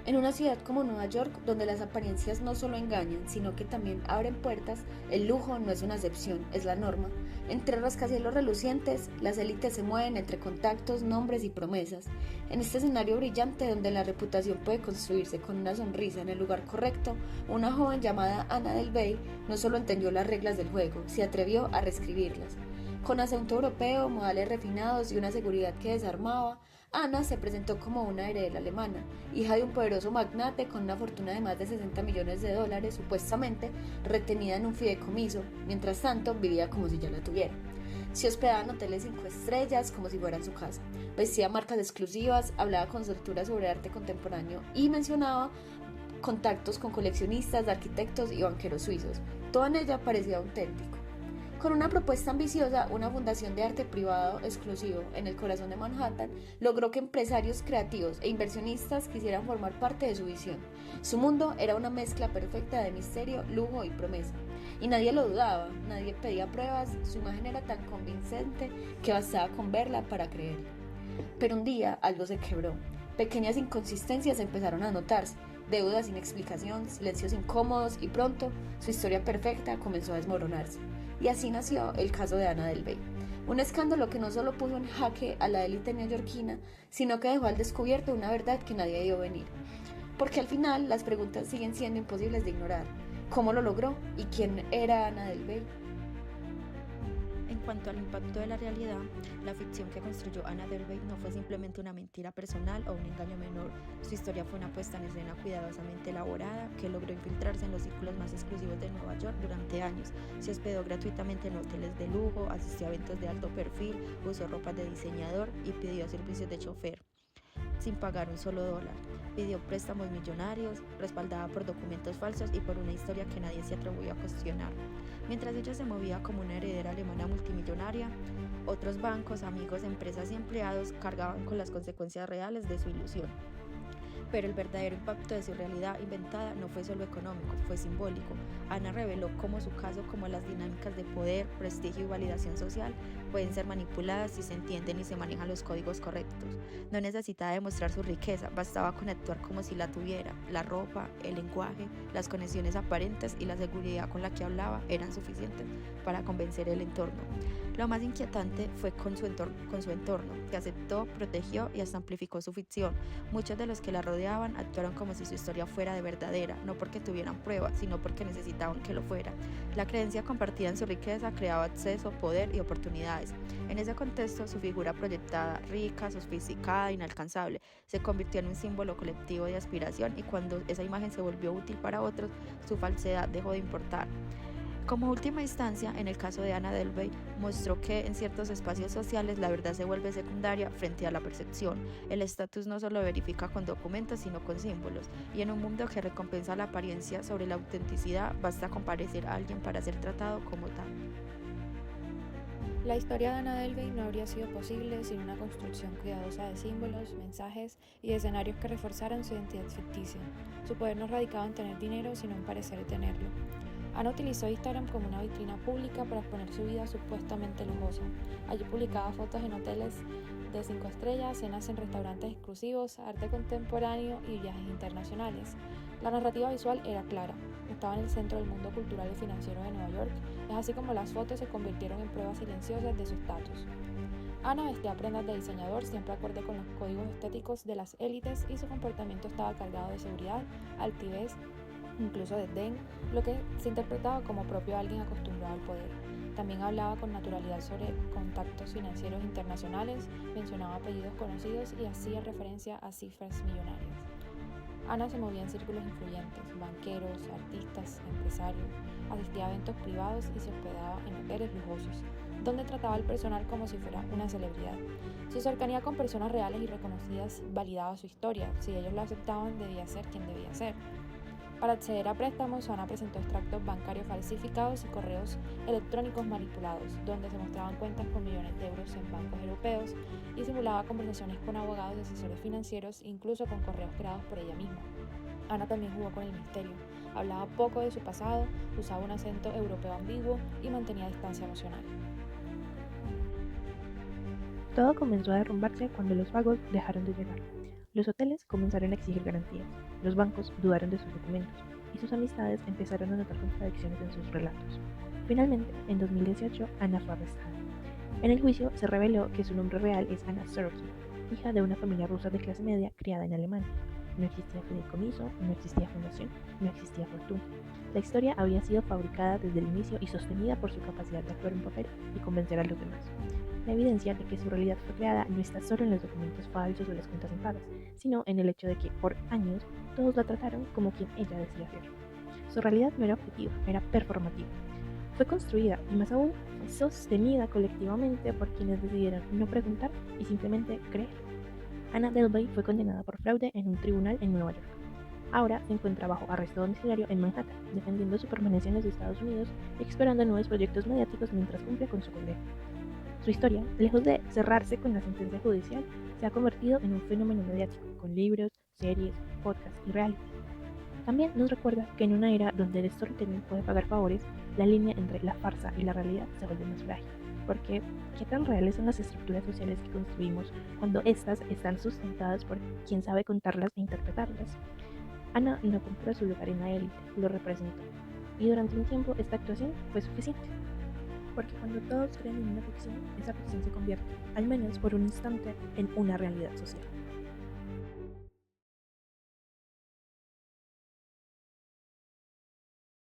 En una ciudad como Nueva York, donde las apariencias no solo engañan, sino que también abren puertas, el lujo no es una excepción, es la norma. Entre rascacielos relucientes, las élites se mueven entre contactos, nombres y promesas. En este escenario brillante donde la reputación puede construirse con una sonrisa en el lugar correcto, una joven llamada Anna Delvey no solo entendió las reglas del juego, se atrevió a reescribirlas. Con acento europeo, modales refinados y una seguridad que desarmaba, Ana se presentó como una heredera alemana, hija de un poderoso magnate con una fortuna de más de 60 millones de dólares, supuestamente retenida en un fideicomiso. Mientras tanto, vivía como si ya la tuviera. Se hospedaba en hoteles 5 estrellas como si fuera en su casa. Vestía marcas exclusivas, hablaba con soltura sobre arte contemporáneo y mencionaba contactos con coleccionistas, arquitectos y banqueros suizos. Todo en ella parecía auténtico. Con una propuesta ambiciosa, una fundación de arte privado exclusivo en el corazón de Manhattan logró que empresarios creativos e inversionistas quisieran formar parte de su visión. Su mundo era una mezcla perfecta de misterio, lujo y promesa. Y nadie lo dudaba, nadie pedía pruebas, su imagen era tan convincente que bastaba con verla para creerla. Pero un día algo se quebró. Pequeñas inconsistencias empezaron a notarse, deudas sin explicación, silencios incómodos y pronto su historia perfecta comenzó a desmoronarse. Y así nació el caso de Anna Delvey. Un escándalo que no solo puso en jaque a la élite neoyorquina, sino que dejó al descubierto una verdad que nadie vio venir. Porque al final las preguntas siguen siendo imposibles de ignorar. ¿Cómo lo logró? ¿Y quién era Anna Delvey? En cuanto al impacto de la realidad, la ficción que construyó Anna Delvey no fue simplemente una mentira personal o un engaño menor. Su historia fue una puesta en escena cuidadosamente elaborada que logró infiltrarse en los círculos más exclusivos de Nueva York durante años. Se hospedó gratuitamente en hoteles de lujo, asistió a eventos de alto perfil, usó ropa de diseñador y pidió servicios de chofer sin pagar un solo dólar. Pidió préstamos millonarios, respaldada por documentos falsos y por una historia que nadie se atrevió a cuestionar. Mientras ella se movía como una heredera alemana multimillonaria, otros bancos, amigos, empresas y empleados cargaban con las consecuencias reales de su ilusión. Pero el verdadero impacto de su realidad inventada no fue solo económico, fue simbólico. Ana reveló cómo su caso, como las dinámicas de poder, prestigio y validación social, pueden ser manipuladas si se entienden y se manejan los códigos correctos. No necesitaba demostrar su riqueza, bastaba con actuar como si la tuviera. La ropa, el lenguaje, las conexiones aparentes y la seguridad con la que hablaba eran suficientes para convencer el entorno. Lo más inquietante fue con su entorno, que aceptó, protegió y hasta amplificó su ficción. Muchos de los que la rodeaban actuaron como si su historia fuera de verdadera, no porque tuvieran pruebas, sino porque necesitaban que lo fuera. La creencia compartida en su riqueza creaba acceso, poder y oportunidades. En ese contexto, su figura proyectada, rica, sofisticada, inalcanzable, se convirtió en un símbolo colectivo de aspiración y cuando esa imagen se volvió útil para otros, su falsedad dejó de importar. Como última instancia, en el caso de Anna Delvey, mostró que en ciertos espacios sociales la verdad se vuelve secundaria frente a la percepción. El estatus no solo verifica con documentos, sino con símbolos. Y en un mundo que recompensa la apariencia sobre la autenticidad, basta con parecer a alguien para ser tratado como tal. La historia de Anna Delvey no habría sido posible sin una construcción cuidadosa de símbolos, mensajes y escenarios que reforzaran su identidad ficticia. Su poder no radicaba en tener dinero, sino en parecer tenerlo. Ana utilizó Instagram como una vitrina pública para exponer su vida supuestamente lujosa. Allí publicaba fotos en hoteles de 5 estrellas, cenas en restaurantes exclusivos, arte contemporáneo y viajes internacionales. La narrativa visual era clara. Estaba en el centro del mundo cultural y financiero de Nueva York. Es así como las fotos se convirtieron en pruebas silenciosas de su estatus. Ana vestía prendas de diseñador siempre acorde con los códigos estéticos de las élites y su comportamiento estaba cargado de seguridad, altivez, incluso desdén, lo que se interpretaba como propio de alguien acostumbrado al poder. También hablaba con naturalidad sobre contactos financieros internacionales, mencionaba apellidos conocidos y hacía referencia a cifras millonarias. Ana se movía en círculos influyentes, banqueros, artistas, empresarios, asistía a eventos privados y se hospedaba en hoteles lujosos, donde trataba al personal como si fuera una celebridad. Su cercanía con personas reales y reconocidas validaba su historia. Si ellos lo aceptaban, debía ser quien debía ser. Para acceder a préstamos, Ana presentó extractos bancarios falsificados y correos electrónicos manipulados, donde se mostraban cuentas con millones de euros en bancos europeos y simulaba conversaciones con abogados y asesores financieros, incluso con correos creados por ella misma. Ana también jugó con el misterio, hablaba poco de su pasado, usaba un acento europeo ambiguo y mantenía distancia emocional. Todo comenzó a derrumbarse cuando los vagos dejaron de llegar. Los hoteles comenzaron a exigir garantías, los bancos dudaron de sus documentos y sus amistades empezaron a notar contradicciones en sus relatos. Finalmente, en 2018, Anna fue arrestada. En el juicio se reveló que su nombre real es Anna Sorokin, hija de una familia rusa de clase media criada en Alemania. No existía fideicomiso, no existía fundación, no existía fortuna. La historia había sido fabricada desde el inicio y sostenida por su capacidad de actuar un papel y convencer a los demás. La evidencia de que su realidad fue creada no está solo en los documentos falsos o las cuentas impagas, sino en el hecho de que, por años, todos la trataron como quien ella decía ser. Su realidad no era objetiva, era performativa. Fue construida y más aún fue sostenida colectivamente por quienes decidieron no preguntar y simplemente creer. Anna Delvey fue condenada por fraude en un tribunal en Nueva York. Ahora se encuentra bajo arresto domiciliario en Manhattan, defendiendo su permanencia en los Estados Unidos y explorando nuevos proyectos mediáticos mientras cumple con su condena. Su historia, lejos de cerrarse con la sentencia judicial, se ha convertido en un fenómeno mediático, con libros, series, podcasts y realities. También nos recuerda que en una era donde el storytelling puede pagar favores, la línea entre la farsa y la realidad se vuelve más frágil. Porque, ¿qué tan reales son las estructuras sociales que construimos cuando éstas están sustentadas por quien sabe contarlas e interpretarlas? Anna no compró su lugar en la élite, lo representó. Y durante un tiempo esta actuación fue suficiente. Porque cuando todos creen en una ficción, esa ficción se convierte, al menos por un instante, en una realidad social.